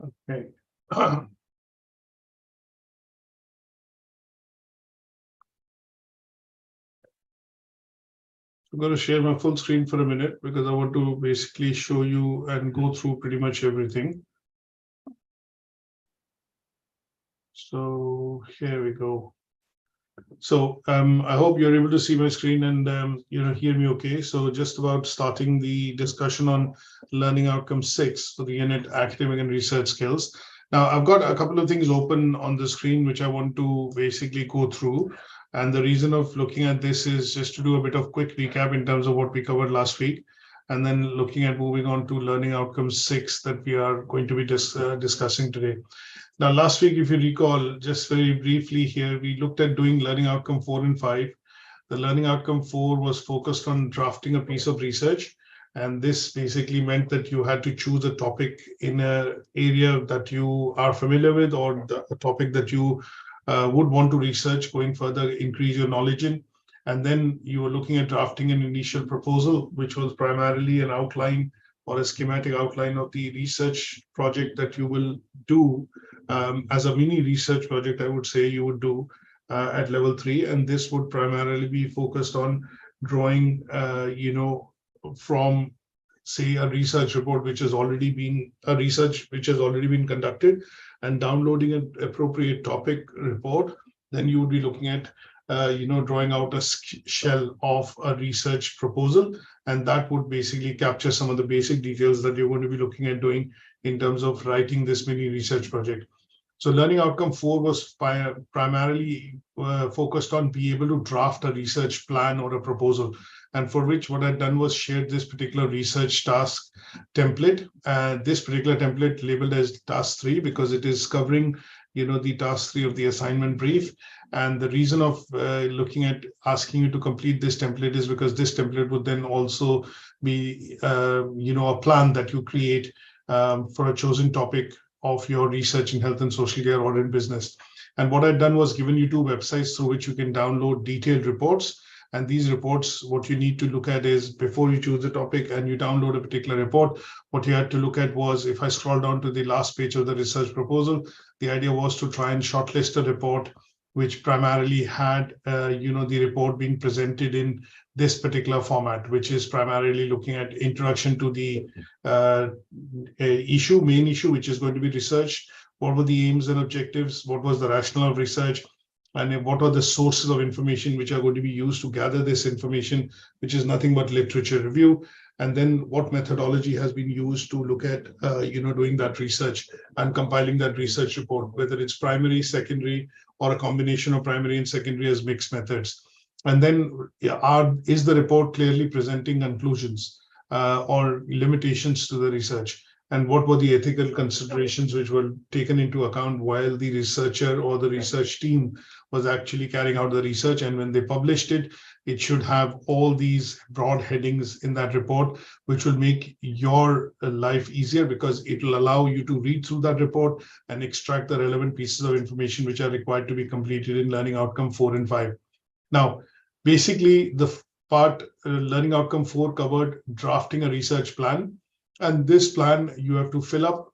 Okay. I'm going to share my full screen for a minute because I want to basically show you and go through pretty much everything. So here we go. So I hope you're able to see my screen and hear me okay. So just about starting the discussion on learning outcome 6 for the unit academic and research skills. Now I've got a couple of things open on the screen which I want to basically go through. And the reason of looking at this is just to do a bit of quick recap in terms of what we covered last week, and then looking at moving on to learning outcome 6 that we are going to be discussing today. Now, last week, if you recall, just very briefly here, we looked at doing learning outcome 4 and 5. The learning outcome 4 was focused on drafting a piece of research. And this basically meant that you had to choose a topic in an area that you are familiar with, or a topic that you would want to research going further, increase your knowledge in. And then you were looking at drafting an initial proposal, which was primarily an outline or a schematic outline of the research project that you will do as a mini research project, I would say you would do at level 3. And this would primarily be focused on drawing, from, say, a research report, which has already been conducted, and downloading an appropriate topic report. Then you would be looking at drawing out a shell of a research proposal, and that would basically capture some of the basic details that you're going to be looking at doing in terms of writing this mini research project. So learning outcome 4 was primarily focused on being able to draft a research plan or a proposal, and for which what I'd done was shared this particular research task template. This particular template labeled as task 3 because it is covering the task 3 of the assignment brief. And the reason of looking at asking you to complete this template is because this template would then also be a plan that you create for a chosen topic of your research in health and social care or in business. And what I've done was given you 2 websites through which you can download detailed reports. And these reports, what you need to look at is, before you choose the topic and you download a particular report, what you had to look at was, if I scroll down to the last page of the research proposal, the idea was to try and shortlist a report which primarily had, the report being presented in this particular format, which is primarily looking at introduction to the main issue, which is going to be research. What were the aims and objectives? What was the rationale of research? And what are the sources of information which are going to be used to gather this information, which is nothing but literature review. And then what methodology has been used to look at, doing that research and compiling that research report, whether it's primary, secondary, or a combination of primary and secondary as mixed methods. And then is the report clearly presenting conclusions or limitations to the research? And what were the ethical considerations which were taken into account while the researcher or the research team was actually carrying out the research? And when they published it, it should have all these broad headings in that report, which will make your life easier because it will allow you to read through that report and extract the relevant pieces of information which are required to be completed in learning outcome 4 and 5. Now, basically, the part learning outcome 4 covered drafting a research plan. And this plan you have to fill up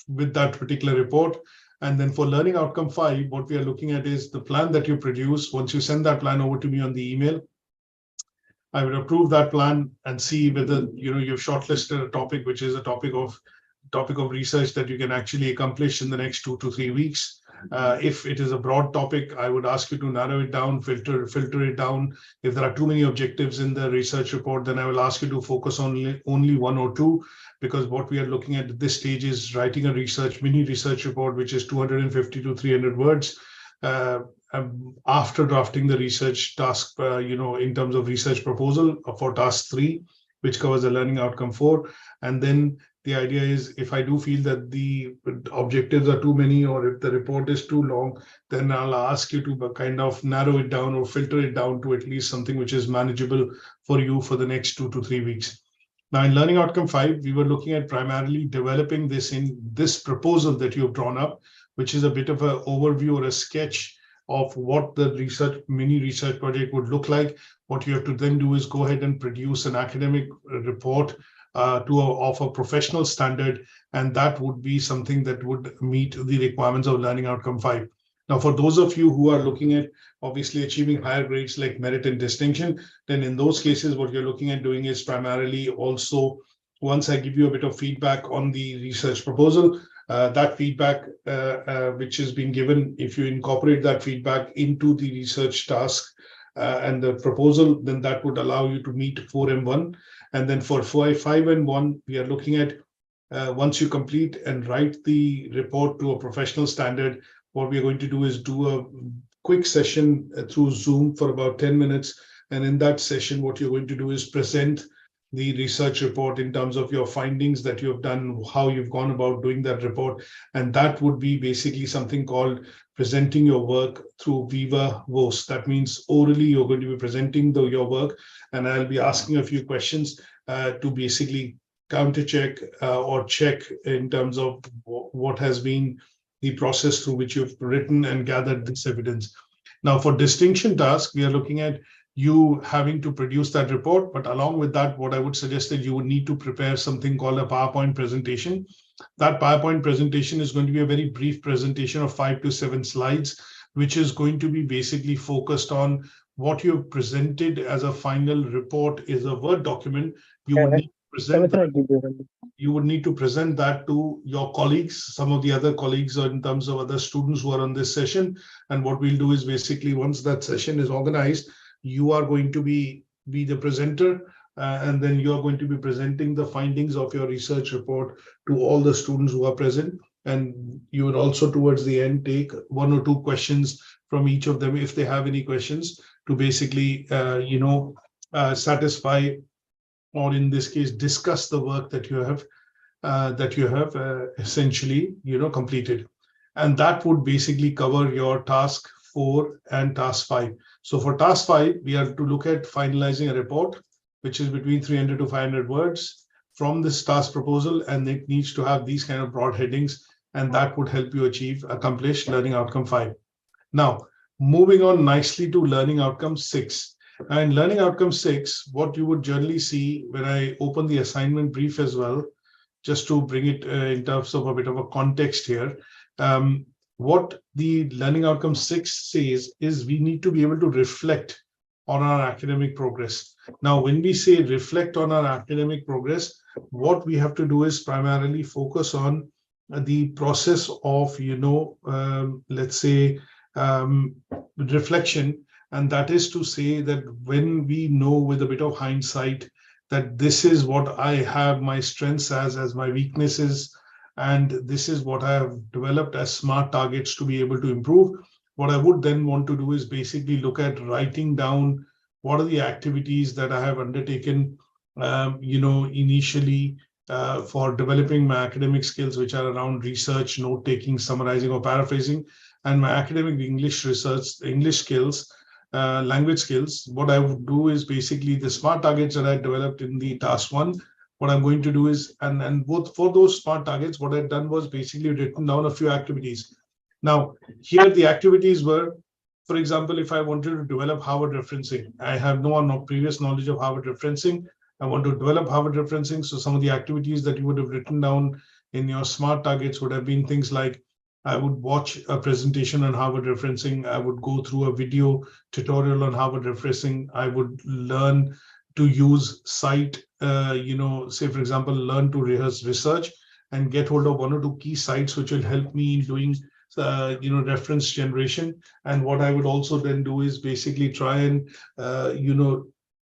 with that particular report. And then for learning outcome 5, what we are looking at is the plan that you produce. Once you send that plan over to me on the email, I will approve that plan and see whether you've shortlisted a topic which is a topic of research that you can actually accomplish in the next 2 to 3 weeks. If it is a broad topic, I would ask you to narrow it down, filter it down. If there are too many objectives in the research report, then I will ask you to focus on only 1 or 2, because what we are looking at this stage is writing a mini research report, which is 250 to 300 words. After drafting the research task, in terms of research proposal for task 3, which covers the learning outcome 4. And then the idea is, if I do feel that the objectives are too many or if the report is too long, then I'll ask you to kind of narrow it down or filter it down to at least something which is manageable for you for the next 2 to 3 weeks. Now, in learning outcome 5, we were looking at primarily developing this in this proposal that you've drawn up, which is a bit of an overview or a sketch of what the mini research project would look like. What you have to then do is go ahead and produce an academic report of a professional standard, and that would be something that would meet the requirements of Learning Outcome 5. Now, for those of you who are looking at obviously achieving higher grades like merit and distinction, then in those cases, what you're looking at doing is primarily also, once I give you a bit of feedback on the research proposal, that feedback which is being given, if you incorporate that feedback into the research task and the proposal, then that would allow you to meet 4M1. And then for 5M1, we are looking at once you complete and write the report to a professional standard, what we are going to do is do a quick session through Zoom for about 10 minutes. And in that session, what you're going to do is present the research report in terms of your findings that you have done, how you've gone about doing that report. And that would be basically something called presenting your work through Viva Voce. That means orally, you're going to be presenting your work, and I'll be asking a few questions to basically counter check or check in terms of what has been the process through which you've written and gathered this evidence. Now, for distinction task, we are looking at you having to produce that report, but along with that, what I would suggest that you would need to prepare something called a PowerPoint presentation. That PowerPoint presentation is going to be a very brief presentation of 5 to 7 slides, which is going to be basically focused on what you've presented as a final report is a Word document. You would need to present that. You would need to present that to your colleagues, some of the other colleagues, or in terms of other students who are on this session. And what we'll do is basically, once that session is organized, you are going to be the presenter, and then you're going to be presenting the findings of your research report to all the students who are present. And you would also, towards the end, take 1 or 2 questions from each of them, if they have any questions, to basically, satisfy, or in this case, discuss the work that you have essentially, completed. And that would basically cover your task 4 and task 5. So for task 5, we have to look at finalizing a report, which is between 300 to 500 words from this task proposal, and it needs to have these kind of broad headings, and that would help you accomplish Learning Outcome 5. Now, moving on nicely to Learning Outcome 6. And Learning Outcome 6, what you would generally see when I open the assignment brief as well, just to bring it in terms of a bit of a context here, what the Learning Outcome 6 says is we need to be able to reflect on our academic progress. Now, when we say reflect on our academic progress, what we have to do is primarily focus on the process of, let's say, reflection. And that is to say that when we know with a bit of hindsight that this is what I have my strengths as my weaknesses, and this is what I have developed as smart targets to be able to improve, what I would then want to do is basically look at writing down what are the activities that I have undertaken, initially for developing my academic skills, which are around research, note-taking, summarizing, or paraphrasing, and my academic English research, English skills, language skills. What I would do is basically the smart targets that I developed in the task 1. What I'm going to do is, and both for those smart targets, what I've done was basically written down a few activities. Now, here the activities were, for example, if I wanted to develop Harvard referencing, I have no previous knowledge of Harvard referencing. I want to develop Harvard referencing. So some of the activities that you would have written down in your smart targets would have been things like, I would watch a presentation on Harvard referencing. I would go through a video tutorial on Harvard referencing. I would learn to use cite, say, for example, learn to research and get hold of 1 or 2 key sites, which will help me in doing, reference generation. And what I would also then do is basically try and,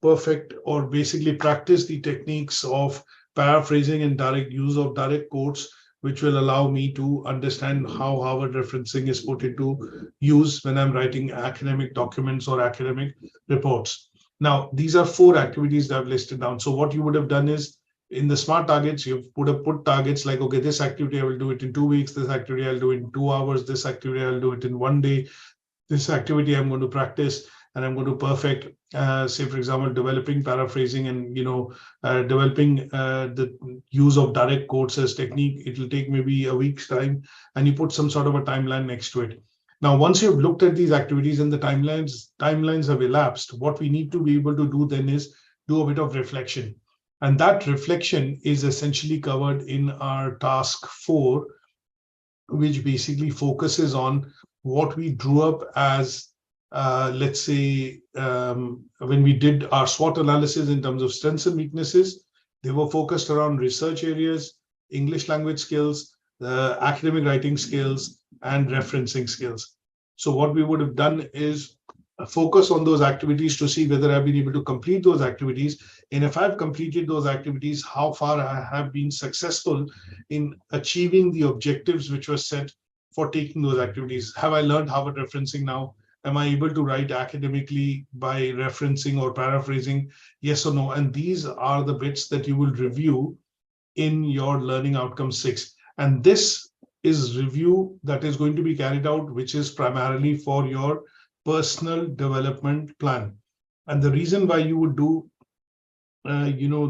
perfect or basically practice the techniques of paraphrasing and direct use of direct quotes, which will allow me to understand how Harvard referencing is put into use when I'm writing academic documents or academic reports. Now, these are 4 activities that I've listed down. So what you would have done is, in the smart targets, you would have put targets like, okay, this activity I will do it in 2 weeks, this activity I'll do it in 2 hours, this activity I'll do it in 1 day, this activity I'm going to practice and I'm going to perfect, say, for example, developing paraphrasing and, developing the use of direct quotes as technique. It will take maybe a week's time, and you put some sort of a timeline next to it. Now, once you've looked at these activities and the timelines have elapsed, what we need to be able to do then is do a bit of reflection. And that reflection is essentially covered in our task 4, which basically focuses on what we drew up as, let's say, when we did our SWOT analysis in terms of strengths and weaknesses. They were focused around research areas, English language skills, academic writing skills, and referencing skills. So what we would have done is focus on those activities to see whether I've been able to complete those activities. And if I've completed those activities, how far I have been successful in achieving the objectives which were set for taking those activities. Have I learned Harvard referencing now? Am I able to write academically by referencing or paraphrasing? Yes or no? And these are the bits that you will review in your learning outcome 6. And this is review that is going to be carried out, which is primarily for your personal development plan. And the reason why you would do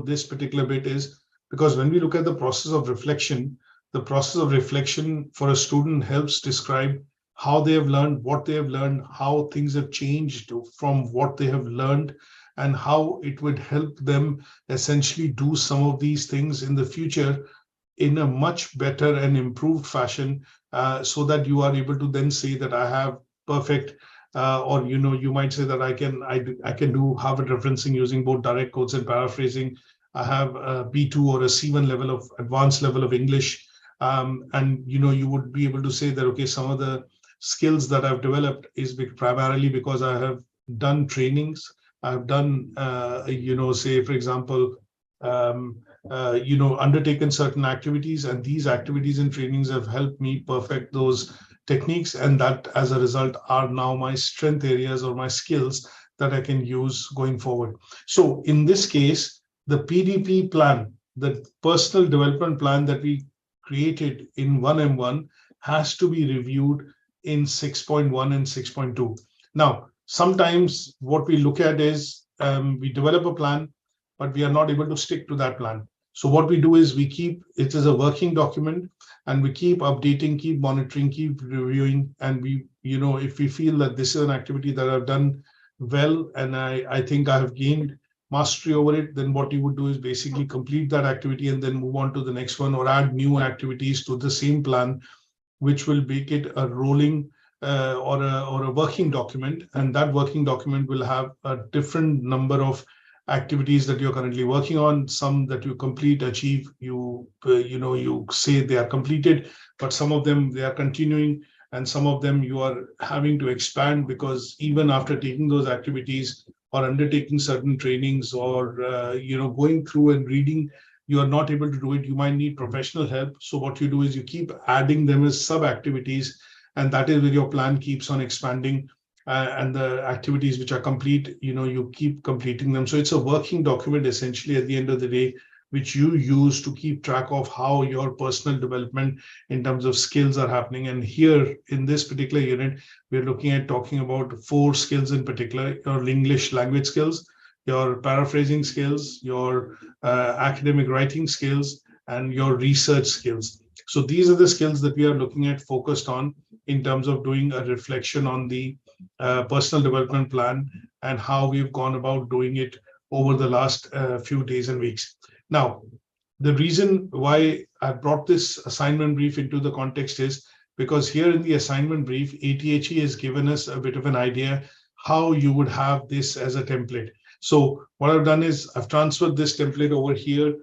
this particular bit is because when we look at the process of reflection, the process of reflection for a student helps describe how they have learned, what they have learned, how things have changed from what they have learned, and how it would help them essentially do some of these things in the future in a much better and improved fashion, so that you are able to then say that I have perfect, or you might say that I can do Harvard referencing using both direct quotes and paraphrasing. I have a B2 or a C1 level of advanced level of English, and you would be able to say that, okay, some of the skills that I've developed is primarily because I have done trainings. I've done, say for example, undertaken certain activities, and these activities and trainings have helped me perfect those techniques, and that as a result are now my strength areas or my skills that I can use going forward. So in this case, the PDP plan, the personal development plan that we created in 1M1 has to be reviewed in 6.1 and 6.2. Now, sometimes what we look at is we develop a plan, but we are not able to stick to that plan. So what we do is we keep it as a working document, and we keep updating, keep monitoring, keep reviewing. And we, if we feel that this is an activity that I've done well, and I think I have gained mastery over it, then what you would do is basically complete that activity and then move on to the next one, or add new activities to the same plan, which will make it a rolling or a working document. And that working document will have a different number of activities that you're currently working on. Some that you complete, achieve, you say they are completed, but some of them they are continuing, and some of them you are having to expand, because even after taking those activities or undertaking certain trainings or going through and reading, you are not able to do it. You might need professional help. So what you do is you keep adding them as sub activities, and that is where your plan keeps on expanding. And the activities which are complete, you keep completing them. So it's a working document essentially at the end of the day, which you use to keep track of how your personal development in terms of skills are happening. And here in this particular unit, we're looking at talking about 4 skills in particular: your English language skills, your paraphrasing skills, your academic writing skills, and your research skills. So these are the skills that we are looking at focused on in terms of doing a reflection on the personal development plan and how we've gone about doing it over the last few days and weeks. Now, the reason why I brought this assignment brief into the context is because here in the assignment brief, ATHE has given us a bit of an idea how you would have this as a template. So what I've done is I've transferred this template over here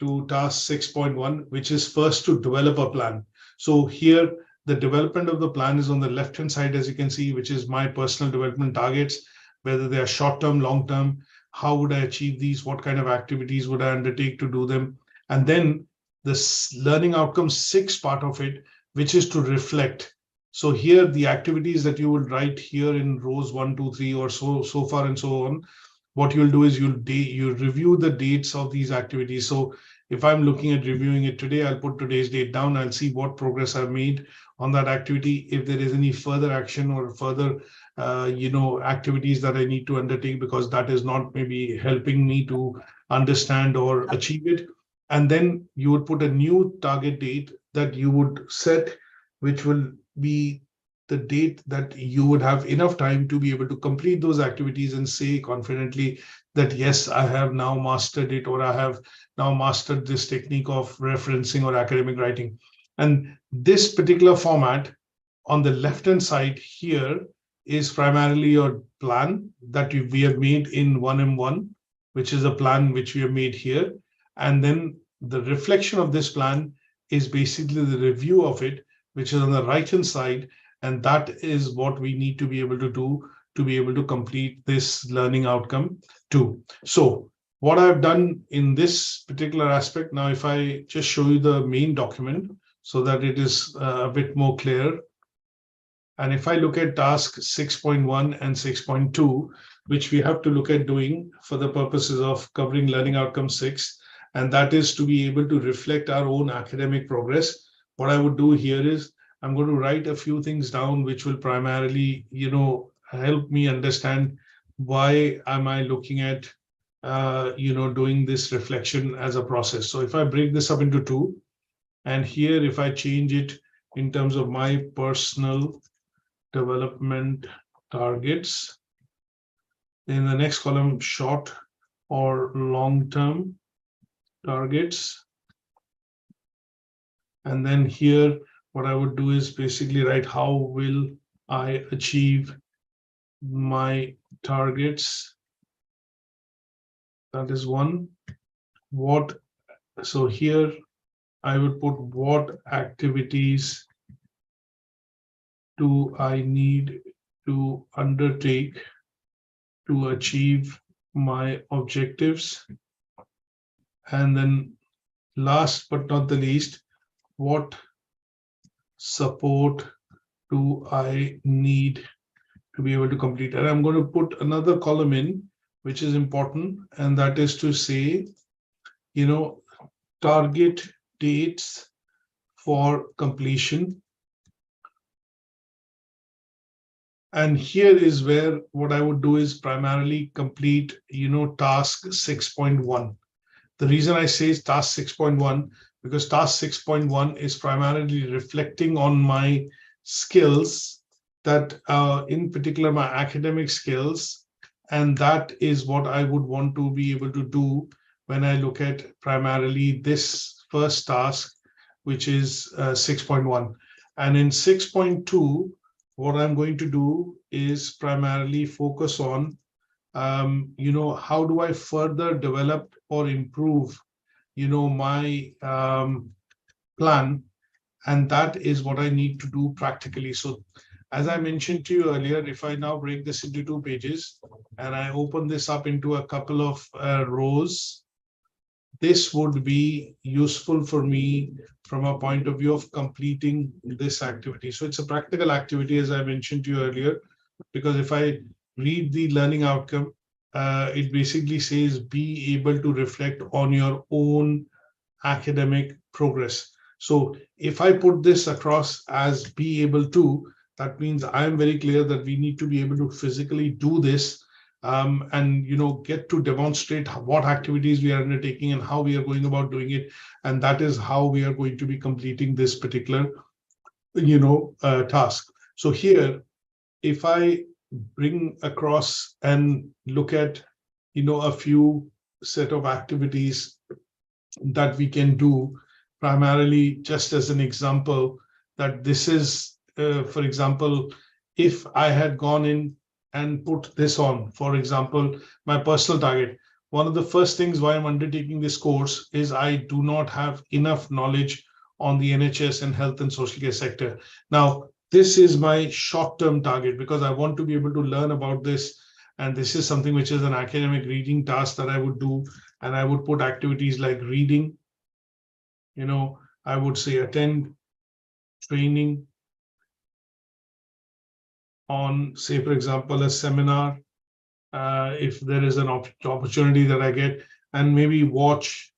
to task 6.1, which is first to develop a plan. So here, the development of the plan is on the left-hand side, as you can see, which is my personal development targets, whether they are short-term, long-term, how would I achieve these, what kind of activities would I undertake to do them. And then this learning outcomes 6 part of it, which is to reflect. So here, the activities that you will write here in rows 1, 2, 3, or so far and so on, what you'll do is you'll review the dates of these activities. So if I'm looking at reviewing it today, I'll put today's date down. I'll see what progress I've made on that activity. If there is any further action or further, activities that I need to undertake, because that is not maybe helping me to understand or achieve it. And then you would put a new target date that you would set, which will be the date that you would have enough time to be able to complete those activities and say confidently that, yes, I have now mastered it, or I have now mastered this technique of referencing or academic writing. And this particular format on the left-hand side here is primarily your plan that we have made in 1M1, which is a plan which we have made here. And then the reflection of this plan is basically the review of it, which is on the right-hand side. And that is what we need to be able to do to be able to complete this learning outcome too. So what I've done in this particular aspect, now if I just show you the main document so that it is a bit more clear. And if I look at task 6.1 and 6.2, which we have to look at doing for the purposes of covering learning outcome 6, and that is to be able to reflect our own academic progress. What I would do here is I'm going to write a few things down, which will primarily, help me understand why am I looking at, doing this reflection as a process. So if I break this up into 2, and here, if I change it in terms of my personal development targets, in the next column, short or long-term targets. And then here, what I would do is basically write how will I achieve my targets. That is 1. So here I would put what activities do I need to undertake to achieve my objectives. And then last but not the least, what support do I need to be able to complete? And I'm going to put another column in, which is important, and that is to say, target dates for completion. And here is where what I would do is primarily complete, task 6.1. The reason I say task 6.1, because task 6.1 is primarily reflecting on my skills that in particular my academic skills, and that is what I would want to be able to do when I look at primarily this first task, which is 6.1. And in 6.2, what I'm going to do is primarily focus on, how do I further develop or improve, my plan, and that is what I need to do practically. So as I mentioned to you earlier, if I now break this into 2 pages and I open this up into a couple of rows, this would be useful for me from a point of view of completing this activity. So it's a practical activity, as I mentioned to you earlier, because if I read the learning outcome, it basically says be able to reflect on your own academic progress. So if I put this across as be able to, that means I am very clear that we need to be able to physically do this and get to demonstrate what activities we are undertaking and how we are going about doing it. And that is how we are going to be completing this particular task. So here, if I bring across and look at a few set of activities that we can do, primarily just as an example, that this is for example, if I had gone in and put this on, for example, my personal target, one of the first things why I'm undertaking this course is I do not have enough knowledge on the NHS and health and social care sector. Now, this is my short-term target because I want to be able to learn about this. And this is something which is an academic reading task that I would do. And I would put activities like reading, I would say attend training on, say, for example, a seminar, if there is an opportunity that I get, and maybe watch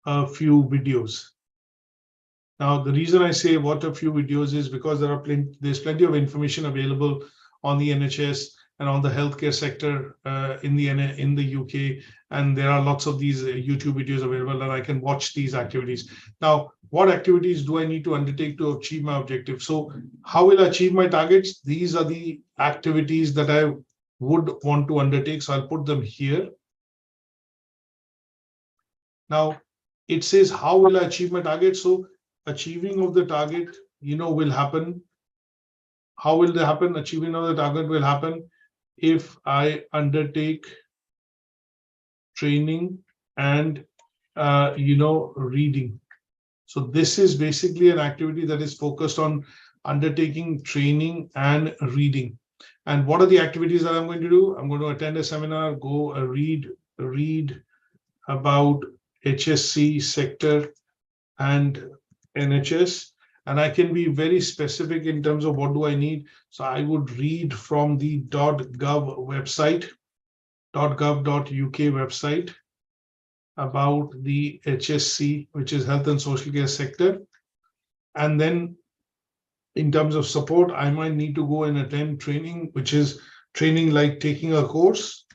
a few videos. Now, the reason I say watch a few videos is because there's plenty of information available on the NHS and on the healthcare sector in the UK, and there are lots of these YouTube videos available, and I can watch these activities. Now, what activities do I need to undertake to achieve my objective? So how will I achieve my targets? These are the activities that I would want to undertake. So I'll put them here. Now it says, how will I achieve my target? So achieving of the target, will happen. How will that happen? Achieving of the target will happen if I undertake training and, reading. So this is basically an activity that is focused on undertaking training and reading. And what are the activities that I'm going to do? I'm going to attend a seminar, go read about HSC sector and NHS. And I can be very specific in terms of what do I need. So I would read from the .gov website, .gov.uk website about the HSC, which is health and social care sector. And then in terms of support, I might need to go and attend training, which is training like taking a course,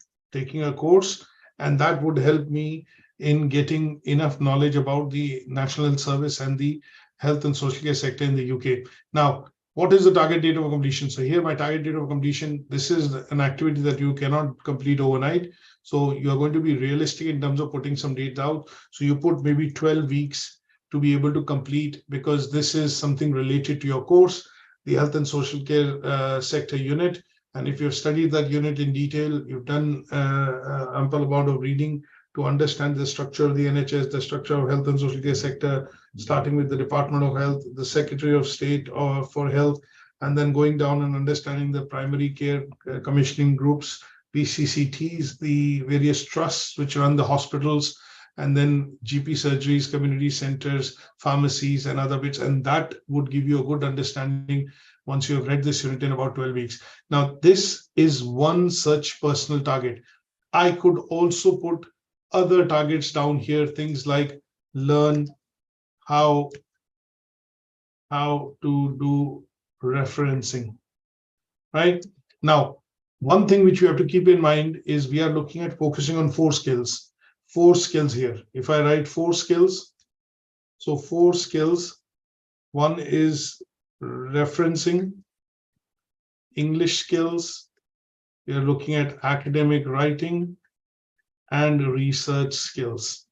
and that would help me in getting enough knowledge about the National Health Service and the health and social care sector in the UK. Now, what is the target date of completion? So here, my target date of completion, this is an activity that you cannot complete overnight. So you're going to be realistic in terms of putting some dates out. So you put maybe 12 weeks to be able to complete, because this is something related to your course, the health and social care sector unit. And if you've studied that unit in detail, you've done ample amount of reading to understand the structure of the NHS, the structure of health and social care sector, starting with the Department of Health, the Secretary of State for Health, and then going down and understanding the primary care commissioning groups, PCCTs, the various trusts which run the hospitals, and then GP surgeries, community centers, pharmacies, and other bits. And that would give you a good understanding once you have read this unit in about 12 weeks. Now, this is one such personal target. I could also put other targets down here, things like learn how to do referencing, right? Now, one thing which you have to keep in mind is we are looking at focusing on 4 skills. 4 skills here. If I write 4 skills, so 4 skills, one is referencing, English skills, we are looking at academic writing, and research skills,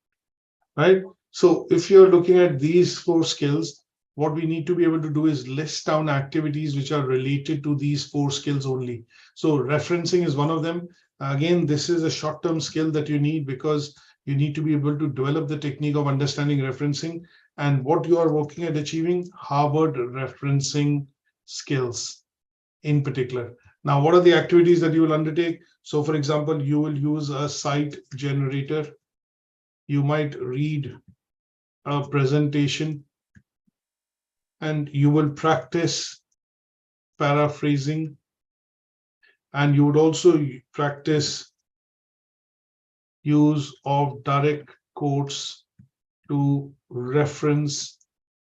right? So if you're looking at these 4 skills, what we need to be able to do is list down activities which are related to these 4 skills only. So referencing is one of them. Again, this is a short-term skill that you need because you need to be able to develop the technique of understanding referencing and what you are working at achieving, Harvard referencing skills in particular. Now, what are the activities that you will undertake? So, for example, you will use a site generator. You might read a presentation, and you will practice paraphrasing, and you would also practice use of direct quotes to reference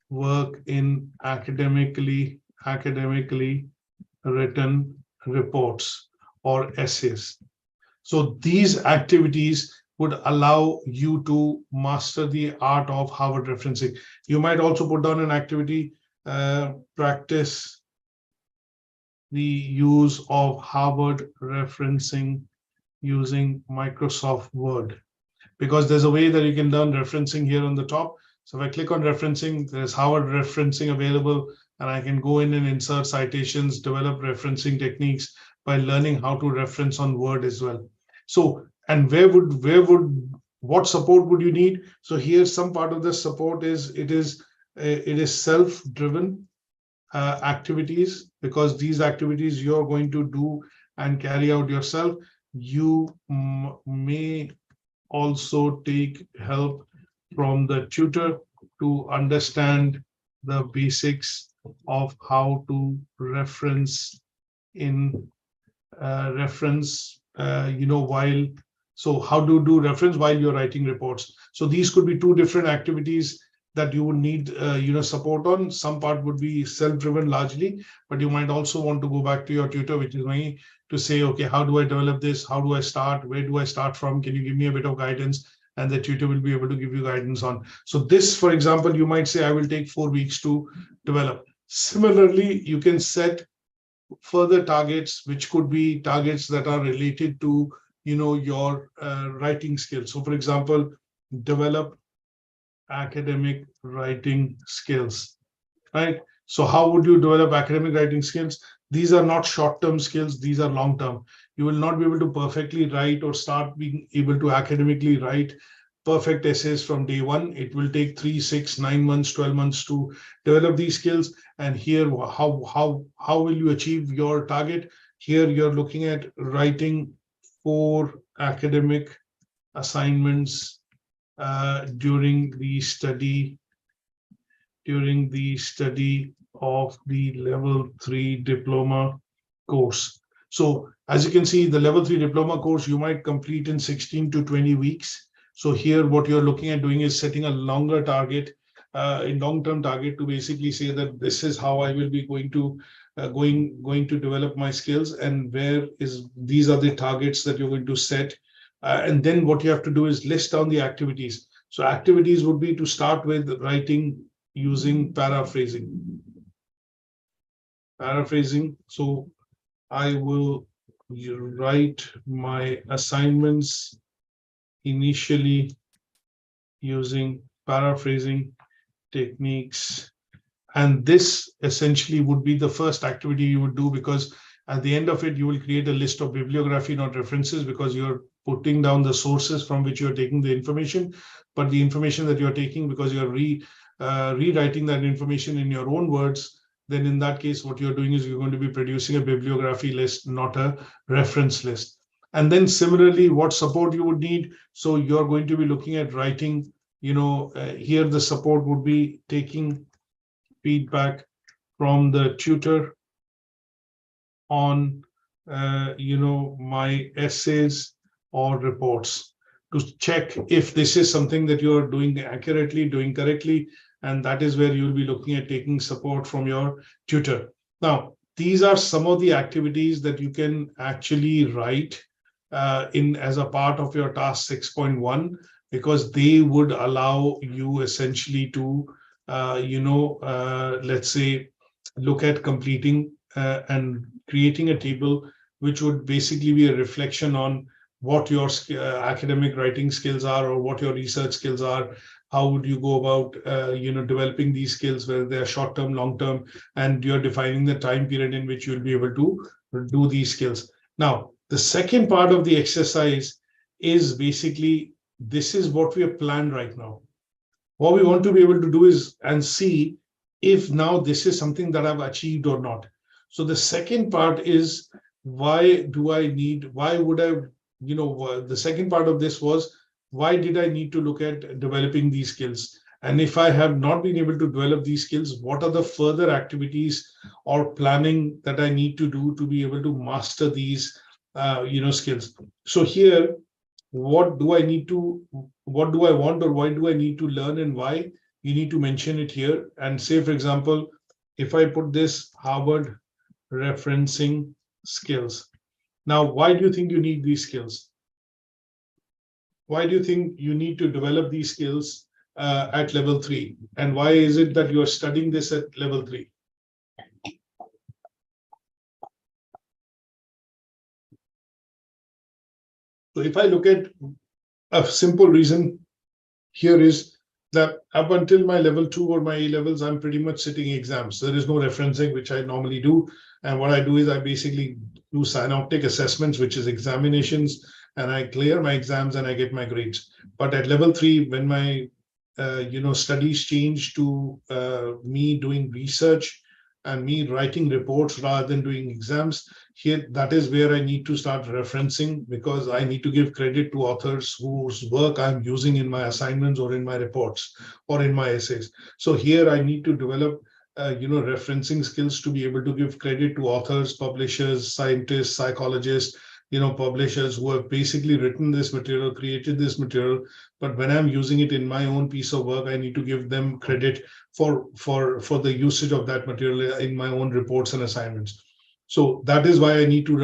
work in academically written reports or essays. So these activities would allow you to master the art of Harvard referencing. You might also put down an activity, practice the use of Harvard referencing using Microsoft Word, because there's a way that you can learn referencing here on the top. So if I click on referencing, there's Harvard referencing available, and I can go in and insert citations, develop referencing techniques by learning how to reference on Word as well. So, and what support would you need? So here's some part of the support is, it is self-driven activities, because these activities you're going to do and carry out yourself. You may also take help from the tutor to understand the basics of how to reference in so how to do reference while you're writing reports. So these could be 2 different activities that you would need support on. Some part would be self-driven largely, but you might also want to go back to your tutor, which is me, to say, okay, how do I develop this? How do I start? Where do I start from? Can you give me a bit of guidance? and the tutor will be able to give you guidance on. So this, for example, you might say, I will take 4 weeks to develop. Similarly, you can set further targets, which could be targets that are related to, your writing skills. So for example, develop academic writing skills, right? So how would you develop academic writing skills? These are not short-term skills, these are long-term. You will not be able to perfectly write or start being able to academically write perfect essays from day one. It will take 3, 6, 9 months, 12 months to develop these skills. And here, how will you achieve your target? Here you're looking at writing 4 academic assignments during the study of the level 3 diploma course. So as you can see, the level 3 diploma course you might complete in 16 to 20 weeks. So here what you're looking at doing is setting a longer target, a long-term target, to basically say that this is how I will be going to develop my skills, and these are the targets that you're going to set. And then what you have to do is list down the activities. So activities would be to start with writing using paraphrasing. So I will write my assignments initially using paraphrasing techniques. And this essentially would be the first activity you would do, because at the end of it, you will create a list of bibliography, not references, because you're putting down the sources from which you're taking the information. But the information that you're taking, because you're rewriting that information in your own words, then in that case, what you're doing is you're going to be producing a bibliography list, not a reference list. And then similarly, what support you would need. So you're going to be looking at writing, here the support would be taking feedback from the tutor on, my essays or reports, to check if this is something that you're doing accurately, doing correctly. And that is where you'll be looking at taking support from your tutor. Now, these are some of the activities that you can actually write as a part of your task 6.1, because they would allow you essentially to, let's say, look at completing and creating a table, which would basically be a reflection on what your academic writing skills are, or what your research skills are. How would you go about, developing these skills, whether they are short-term, long-term, and you're defining the time period in which you'll be able to do these skills. Now, the second part of the exercise is basically, this is what we have planned right now. What we want to be able to do is, and see if now this is something that I've achieved or not. So the second part is, the second part of this was, why did I need to look at developing these skills? And if I have not been able to develop these skills, what are the further activities or planning that I need to do to be able to master these, skills? So here, what do I want, or why do I need to learn, and why? You need to mention it here. And say, for example, if I put this Harvard referencing skills. Now, why do you think you need these skills? Why do you think you need to develop these skills at level 3? And why is it that you are studying this at level 3? So if I look at a simple reason here, is that up until my level 2 or my A levels, I'm pretty much sitting exams. There is no referencing, which I normally do. And what I do is I basically do synoptic assessments, which is examinations, and I clear my exams and I get my grades. But at level 3, when my studies change to me doing research and me writing reports rather than doing exams, here, that is where I need to start referencing, because I need to give credit to authors whose work I'm using in my assignments or in my reports or in my essays. So here I need to develop referencing skills to be able to give credit to authors, publishers, scientists, psychologists, publishers who have basically written this material, created this material. But when I'm using it in my own piece of work, I need to give them credit for the usage of that material in my own reports and assignments. So that is why I need to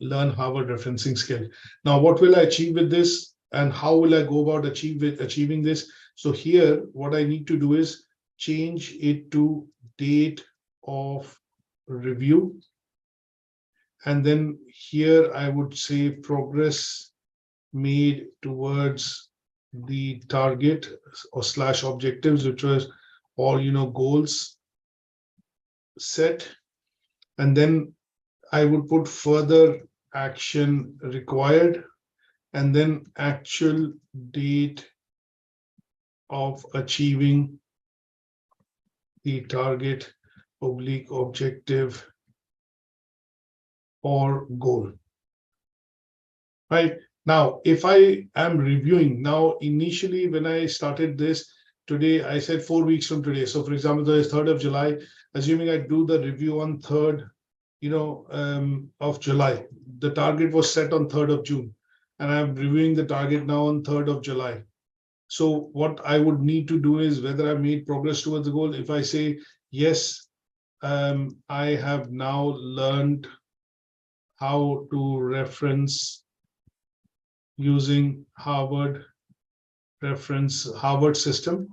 learn Harvard referencing skill. Now, what will I achieve with this? And how will I go about achieving this? So here, what I need to do is change it to date of review. And then here I would say progress made towards the target or / objectives, which was all, goals set. And then I would put further action required, and then actual date of achieving the target / objective or goal. Right now, if I am reviewing now, initially when I started this today, I said 4 weeks from today. So for example, there is 3rd of July, assuming I do the review on 3rd, of July. The target was set on 3rd of June, and I'm reviewing the target now on 3rd of July. So what I would need to do is whether I made progress towards the goal. If I say yes, I have now learned how to reference using Harvard system.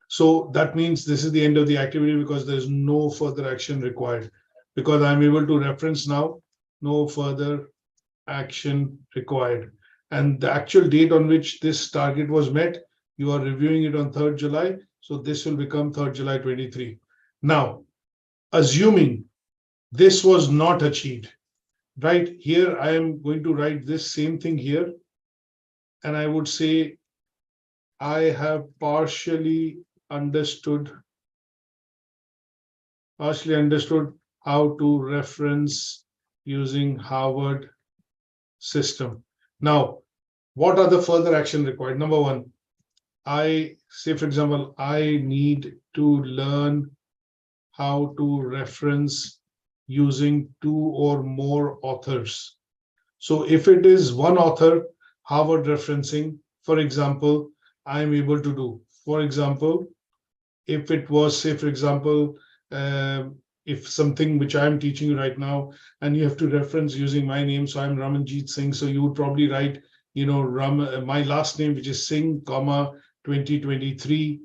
So that means this is the end of the activity because there's no further action required, because I'm able to reference now, no further action required. And the actual date on which this target was met, you are reviewing it on 3rd July. So this will become 3rd July 23. Now, assuming this was not achieved, right here, I am going to write this same thing here. And I would say, I have partially understood how to reference using Harvard system. Now, what are the further action required? Number one, I say, for example, I need to learn how to reference using 2 or more authors. So if it is one author, Harvard referencing, for example, I'm able to do. For example, if it was, say, for example, if something which I'm teaching you right now, and you have to reference using my name, so I'm Ramanjeet Singh, so you would probably write, my last name, which is Singh, 2023,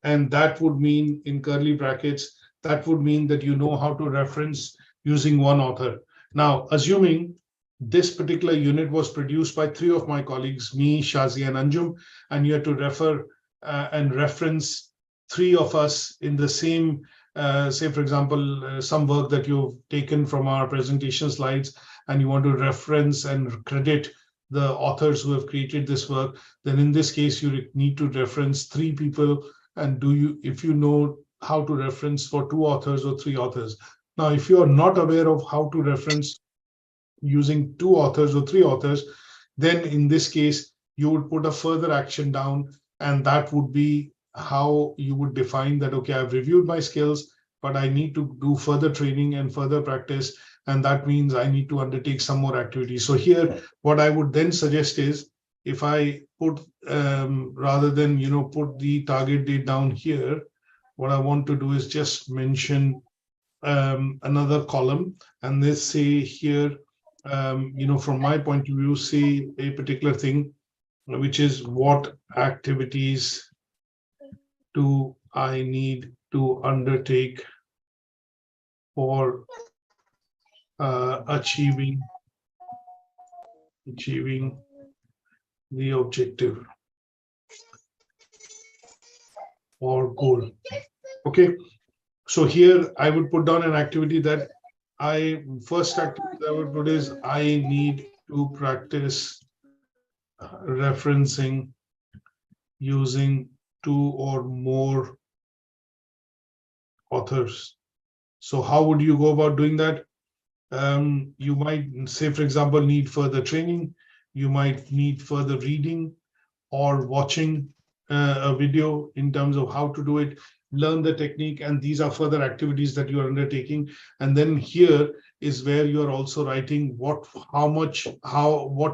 and that would mean in curly brackets, that would mean that you know how to reference using one author. Now, assuming this particular unit was produced by 3 of my colleagues, me, Shazi, and Anjum, and you had to refer and reference 3 of us in the same, say, for example, some work that you've taken from our presentation slides, and you want to reference and credit the authors who have created this work, then in this case, you need to reference 3 people. And if you know how to reference for 2 authors or 3 authors. Now, if you are not aware of how to reference using 2 authors or 3 authors, then in this case, you would put a further action down, and that would be how you would define that, okay, I've reviewed my skills, but I need to do further training and further practice, and that means I need to undertake some more activities. So here, what I would then suggest is, if I put, rather than, put the target date down here, what I want to do is just mention another column, and let's say here, from my point of view, say a particular thing, which is what activities do I need to undertake for achieving the objective or goal. Okay, so here I would put down an activity that first activity I would put is I need to practice referencing using 2 or more authors. So how would you go about doing that? You might say, for example, need further training. You might need further reading or watching a video in terms of how to do it, learn the technique, and these are further activities that you are undertaking. And then here is where you are also writing what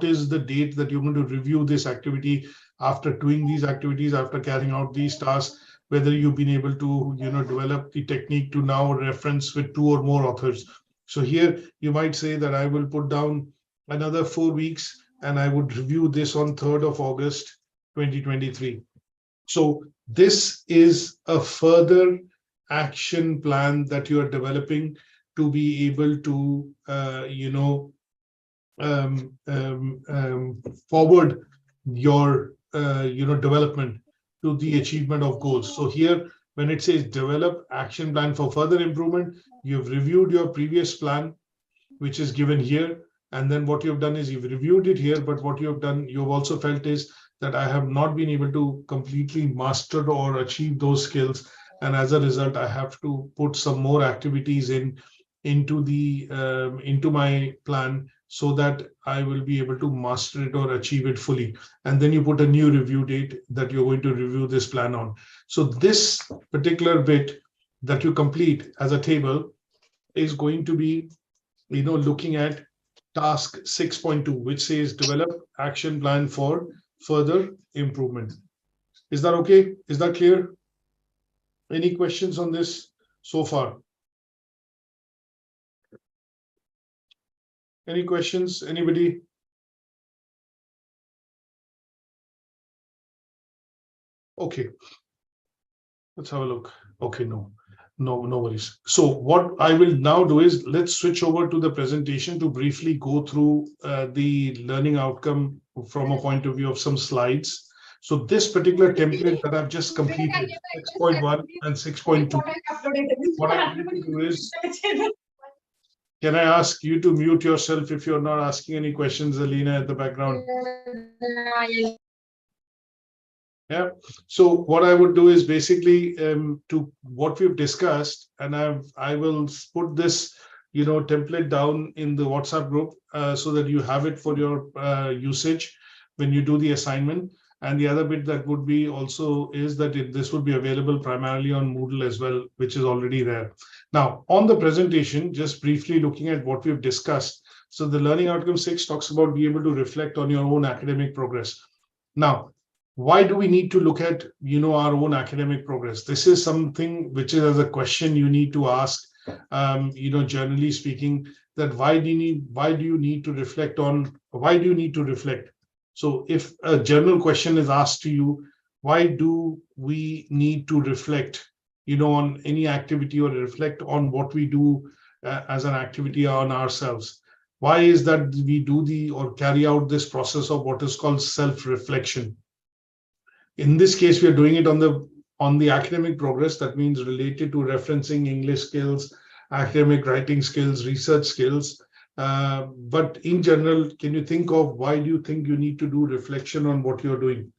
is the date that you're going to review this activity after doing these activities, after carrying out these tasks, whether you've been able to, develop the technique to now reference with 2 or more authors. So here you might say that I will put down another 4 weeks, and I would review this on 3rd of August 2023. So this is a further action plan that you are developing to be able to, forward your, development to the achievement of goals. So here, when it says develop action plan for further improvement, you've reviewed your previous plan, which is given here. And then what you've done is you've reviewed it here, but what you've done, you've also felt is that I have not been able to completely master or achieve those skills. And as a result, I have to put some more activities into my plan so that I will be able to master it or achieve it fully. And then you put a new review date that you're going to review this plan on. So this particular bit that you complete as a table is going to be, looking at task 6.2, which says develop action plan for further improvement. Is that okay? Is that clear? Any questions on this so far? Any questions? Anybody? Okay. Let's have a look. Okay, no worries. So what I will now do is let's switch over to the presentation to briefly go through the learning outcome from a point of view of some slides. So this particular template that I've just completed, 6.1 and 6.2, what I need to do is, can I ask you to mute yourself if you're not asking any questions, Alina, at the background? Yeah. So what I would do is basically to what we've discussed, and I will put this, template down in the WhatsApp group so that you have it for your usage when you do the assignment. And the other bit that would be also is that this would be available primarily on Moodle as well, which is already there. Now, on the presentation, just briefly looking at what we've discussed. So the learning outcome 6 talks about being able to reflect on your own academic progress. Now, why do we need to look at, our own academic progress? This is something which is as a question you need to ask, generally speaking, that why do you need to reflect on, why do you need to reflect? So if a general question is asked to you, why do we need to reflect, on any activity or reflect on what we do as an activity on ourselves? Why is that we do or carry out this process of what is called self-reflection? In this case, we are doing it on the academic progress. That means related to referencing English skills, academic writing skills, research skills. But in general, can you think of why do you think you need to do reflection on what you're doing?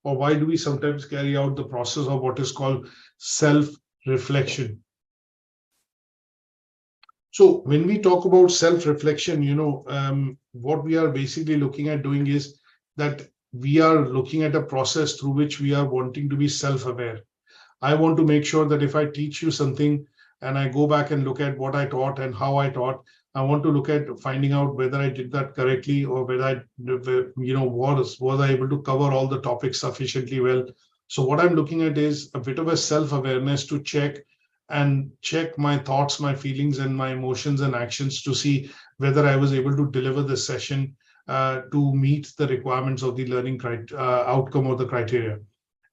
Or why do we sometimes carry out the process of what is called self-reflection? So when we talk about self-reflection, what we are basically looking at doing is that we are looking at a process through which we are wanting to be self-aware. I want to make sure that if I teach you something and I go back and look at what I taught and how I taught, I want to look at finding out whether I did that correctly or whether I, was I able to cover all the topics sufficiently well. So what I'm looking at is a bit of a self-awareness to check my thoughts, my feelings, and my emotions and actions to see whether I was able to deliver the session to meet the requirements of the learning outcome or the criteria.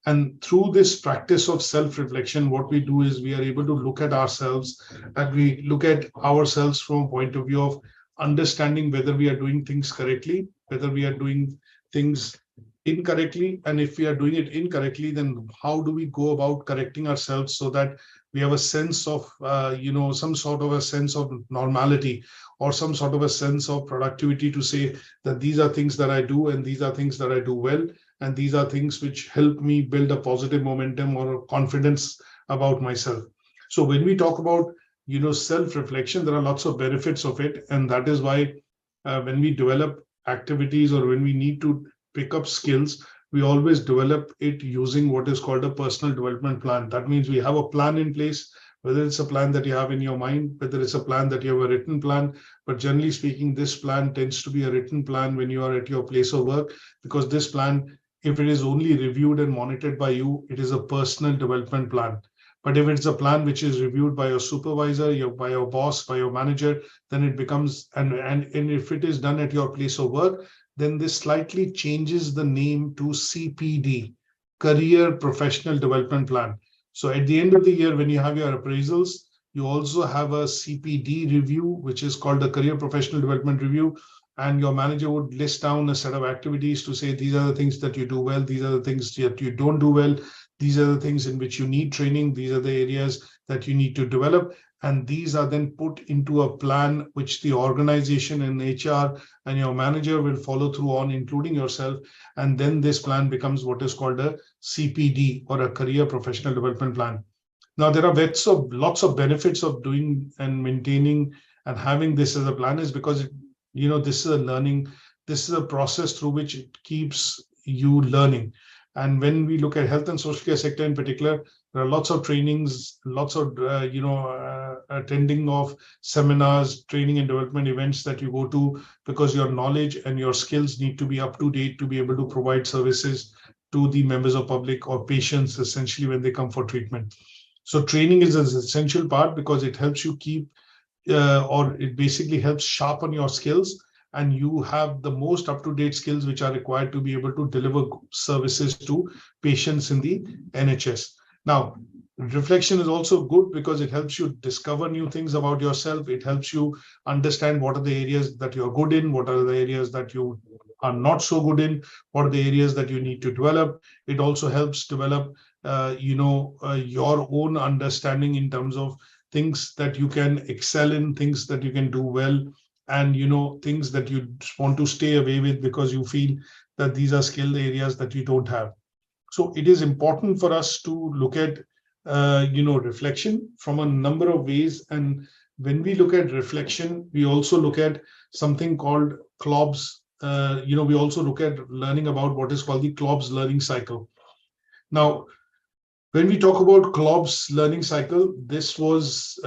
And through this practice of self-reflection, what we do is we are able to look at ourselves, and we look at ourselves from a point of view of understanding whether we are doing things correctly, whether we are doing things incorrectly, and if we are doing it incorrectly, then how do we go about correcting ourselves so that we have a sense of, some sort of a sense of normality or some sort of a sense of productivity to say that these are things that I do and these are things that I do well. And these are things which help me build a positive momentum or a confidence about myself. So when we talk about, self-reflection, there are lots of benefits of it. And that is why when we develop activities or when we need to pick up skills, we always develop it using what is called a personal development plan. That means we have a plan in place, whether it's a plan that you have in your mind, whether it's a plan that you have a written plan. But generally speaking, this plan tends to be a written plan when you are at your place of work, because this plan, if it is only reviewed and monitored by you, it is a personal development plan. But if it's a plan which is reviewed by your supervisor, by your boss, by your manager, then it becomes, and if it is done at your place of work, then this slightly changes the name to CPD, Career Professional Development Plan. So at the end of the year, when you have your appraisals, you also have a CPD review, which is called the Career Professional Development Review. And your manager would list down a set of activities to say, these are the things that you do well, these are the things that you don't do well, these are the things in which you need training, these are the areas that you need to develop. And these are then put into a plan which the organization and HR and your manager will follow through on, including yourself. And then this plan becomes what is called a CPD, or a Career Professional Development Plan. Now, there are lots of benefits of doing and maintaining and having this as a plan, is because this is a learning, this is a process through which it keeps you learning. And when we look at health and social care sector in particular, there are lots of trainings, lots of attending of seminars, training and development events that you go to, because your knowledge and your skills need to be up to date to be able to provide services to the members of public or patients, essentially, when they come for treatment. So training is an essential part, because it helps you keep or it basically helps sharpen your skills, and you have the most up-to-date skills which are required to be able to deliver services to patients in the NHS. Now, reflection is also good because it helps you discover new things about yourself. It helps you understand what are the areas that you're good in, what are the areas that you are not so good in, what are the areas that you need to develop. It also helps develop your own understanding in terms of things that you can excel in, things that you can do well, and things that you want to stay away with because you feel that these are skill areas that you don't have. So it is important for us to look at reflection from a number of ways. And when we look at reflection, we also look at something called CLOBS. We also look at learning about what is called the CLOBS learning cycle. Now, when we talk about CLOBS learning cycle, this was,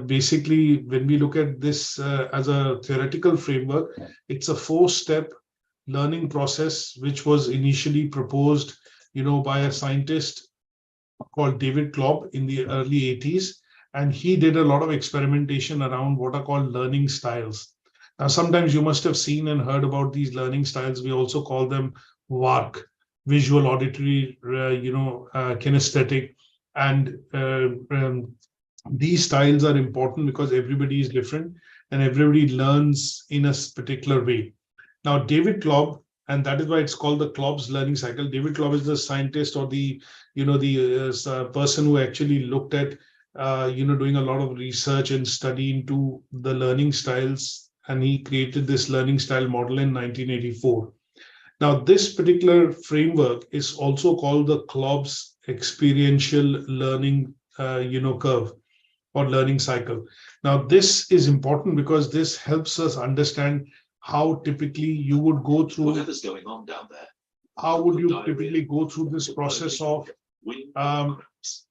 basically, when we look at this as a theoretical framework, it's a 4-step learning process, which was initially proposed, by a scientist called David Klopp in the early 80s. And he did a lot of experimentation around what are called learning styles. Now, sometimes you must have seen and heard about these learning styles. We also call them VARC. Visual, auditory, kinesthetic, and these styles are important because everybody is different and everybody learns in a particular way. Now, David Klopp, and that is why it's called the CLOBS learning cycle. David Klopp is the scientist, or the person who actually looked at doing a lot of research and study into the learning styles, and he created this learning style model in 1984. Now, this particular framework is also called the CLOBS experiential learning, curve or learning cycle. Now, this is important because this helps us understand how typically you would go through. Whatever's going on down there. How would you typically go through this process of?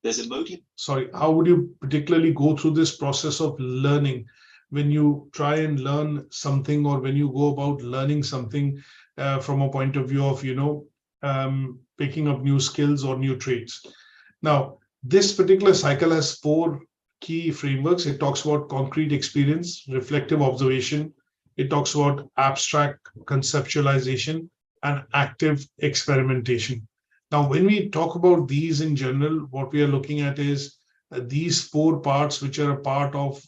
There's a motive. Sorry, how would you particularly go through this process of learning when you try and learn something, or when you go about learning something? From a point of view of, picking up new skills or new traits. Now, this particular cycle has 4 key frameworks. It talks about concrete experience, reflective observation. It talks about abstract conceptualization and active experimentation. Now, when we talk about these in general, what we are looking at is these 4 parts, which are a part of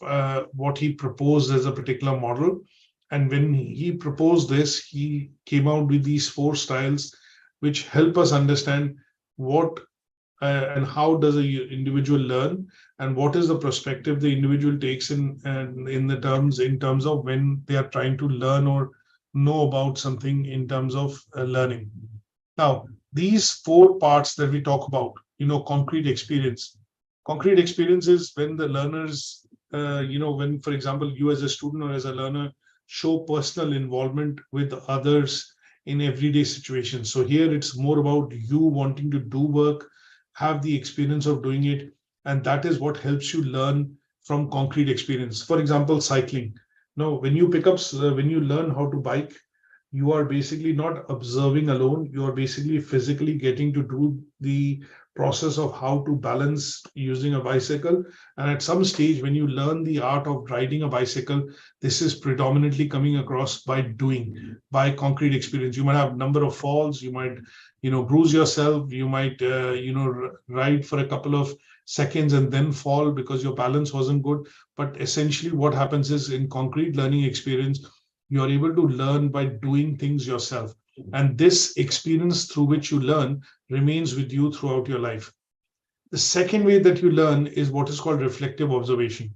what he proposed as a particular model. And when he proposed this, he came out with these 4 styles, which help us understand what and how does an individual learn, and what is the perspective the individual takes in terms of when they are trying to learn or know about something in terms of learning. Now, these 4 parts that we talk about, concrete experience. Concrete experience is when the learners, when, for example, you as a student or as a learner, show personal involvement with others in everyday situations. So here it's more about you wanting to do work, have the experience of doing it, and that is what helps you learn from concrete experience. For example, cycling. Now, when you learn how to bike, you are basically not observing alone. You are basically physically getting to do the process of how to balance using a bicycle. And at some stage, when you learn the art of riding a bicycle, this is predominantly coming across by doing, by concrete experience. You might have a number of falls, you might, bruise yourself, you might, ride for a couple of seconds and then fall because your balance wasn't good. But essentially what happens is, in concrete learning experience, you are able to learn by doing things yourself. And this experience through which you learn remains with you throughout your life. The second way that you learn is what is called reflective observation.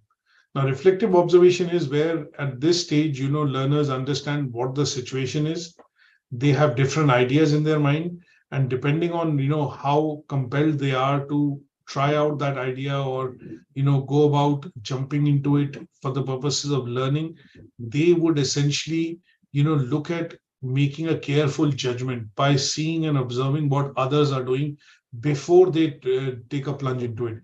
Now, reflective observation is where at this stage, learners understand what the situation is. They have different ideas in their mind. And depending on, how compelled they are to try out that idea or, go about jumping into it for the purposes of learning, they would essentially, look at making a careful judgment by seeing and observing what others are doing before they take a plunge into it.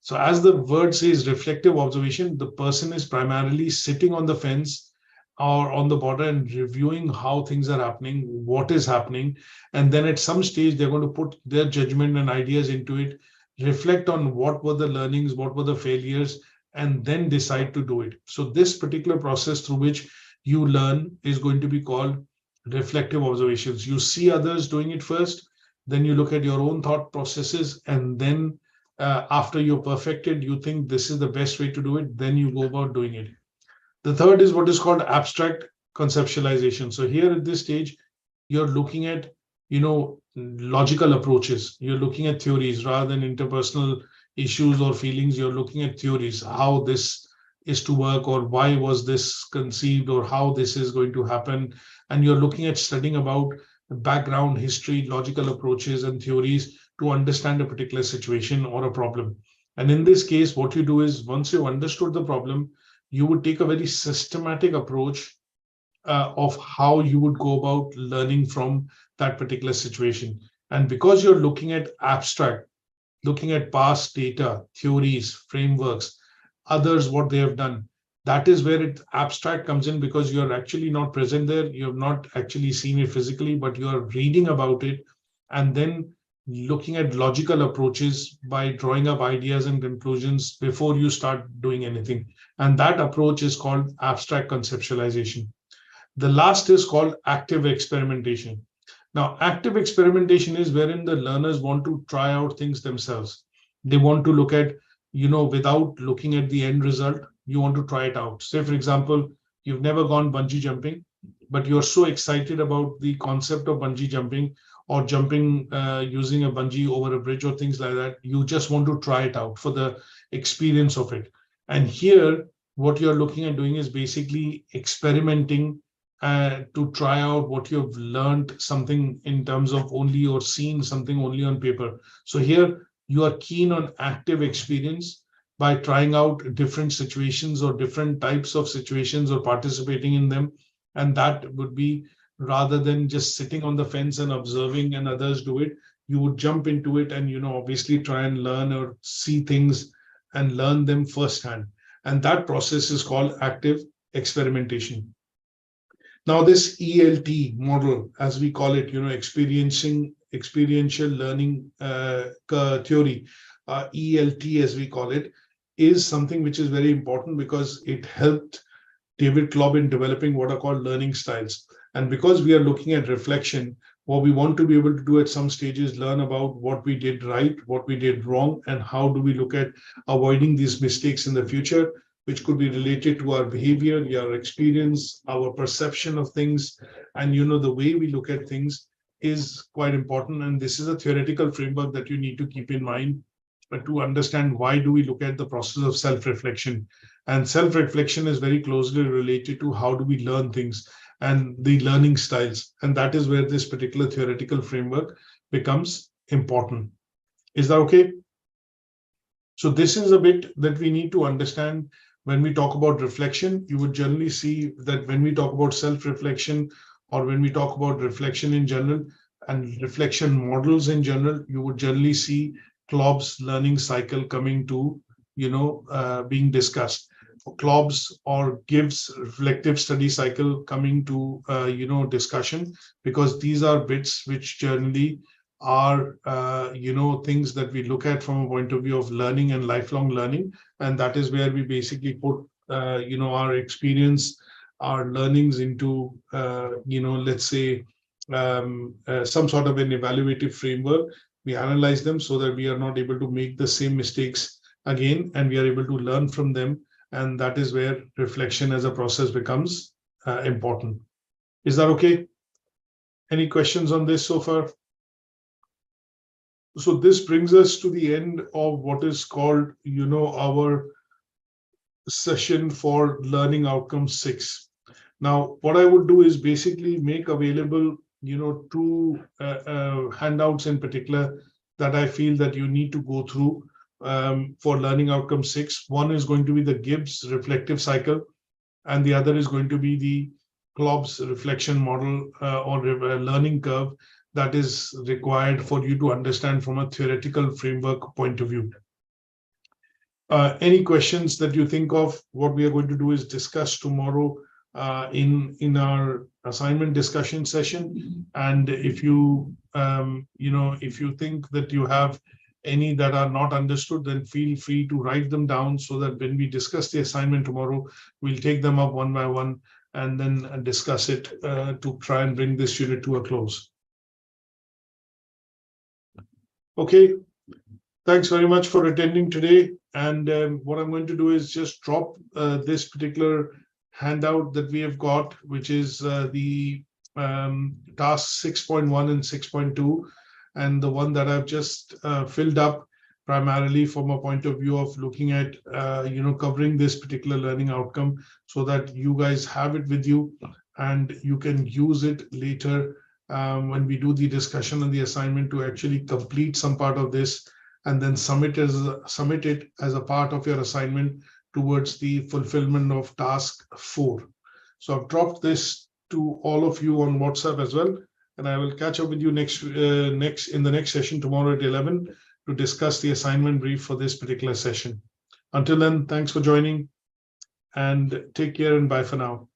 So as the word says, reflective observation, the person is primarily sitting on the fence or on the border and reviewing how things are happening, what is happening. And then at some stage, they're going to put their judgment and ideas into it, reflect on what were the learnings, what were the failures, and then decide to do it. So this particular process through which you learn is going to be called reflective observations. You see others doing it first, then you look at your own thought processes, and then after you're perfected, you think this is the best way to do it, then you go about doing it. The third is what is called abstract conceptualization. So here at this stage, you're looking at, logical approaches. You're looking at theories rather than interpersonal issues or feelings. You're looking at theories, how this is to work, or why was this conceived, or how this is going to happen. And you're looking at studying about background, history, logical approaches and theories to understand a particular situation or a problem. And in this case, what you do is, once you've understood the problem, you would take a very systematic approach of how you would go about learning from that particular situation. And because you're looking at abstract, looking at past data, theories, frameworks, others, what they have done, that is where abstract comes in, because you're actually not present there. You have not actually seen it physically, but you are reading about it and then looking at logical approaches by drawing up ideas and conclusions before you start doing anything. And that approach is called abstract conceptualization. The last is called active experimentation. Now, active experimentation is wherein the learners want to try out things themselves. They want to look at, without looking at the end result, you want to try it out. Say, for example, you've never gone bungee jumping, but you're so excited about the concept of bungee jumping or jumping using a bungee over a bridge or things like that. You just want to try it out for the experience of it. And here, what you're looking at doing is basically experimenting to try out what you've learned, something in terms of only, or seen something only on paper. So here you are keen on active experience by trying out different situations or different types of situations or participating in them. And that would be, rather than just sitting on the fence and observing and others do it, you would jump into it and, obviously try and learn or see things and learn them firsthand. And that process is called active experimentation. Now, this ELT model, as we call it, experiential learning theory, ELT as we call it, is something which is very important because it helped David Klopp in developing what are called learning styles. And because we are looking at reflection, what we want to be able to do at some stages, learn about what we did right, what we did wrong, and how do we look at avoiding these mistakes in the future, which could be related to our behavior, our experience, our perception of things. And, the way we look at things is quite important. And this is a theoretical framework that you need to keep in mind to understand why do we look at the process of self-reflection. And self-reflection is very closely related to how do we learn things and the learning styles. And that is where this particular theoretical framework becomes important. Is that okay? So this is a bit that we need to understand. When we talk about reflection, you would generally see that when we talk about self-reflection, or when we talk about reflection in general and reflection models in general, you would generally see Klopp's learning cycle coming to, being discussed. Klopp's or Gibbs' reflective study cycle coming to, discussion, because these are bits which generally are things that we look at from a point of view of learning and lifelong learning, and that is where we basically put our experience, our learnings into let's say some sort of an evaluative framework. We analyze them so that we are not able to make the same mistakes again, and we are able to learn from them, and that is where reflection as a process becomes important. Is that okay? Any questions on this so far? So this brings us to the end of what is called, our session for Learning Outcomes 6. Now, what I would do is basically make available, two handouts in particular that I feel that you need to go through for Learning Outcome 6. One is going to be the Gibbs reflective cycle, and the other is going to be the Klopp's reflection model or learning curve that is required for you to understand from a theoretical framework point of view. Any questions that you think of? What we are going to do is discuss tomorrow in our assignment discussion session. And if you if you think that you have any that are not understood, then feel free to write them down so that when we discuss the assignment tomorrow, we'll take them up one by one and then discuss it to try and bring this unit to a close. Okay, thanks very much for attending today. And what I'm going to do is just drop this particular handout that we have got, which is the task 6.1 and 6.2, and the one that I've just filled up primarily from a point of view of looking at covering this particular learning outcome, so that you guys have it with you and you can use it later when we do the discussion and the assignment to actually complete some part of this and then submit it as a part of your assignment towards the fulfillment of task 4. So I've dropped this to all of you on WhatsApp as well, and I will catch up with you in the next session tomorrow at 11 to discuss the assignment brief for this particular session. Until then, thanks for joining and take care and bye for now.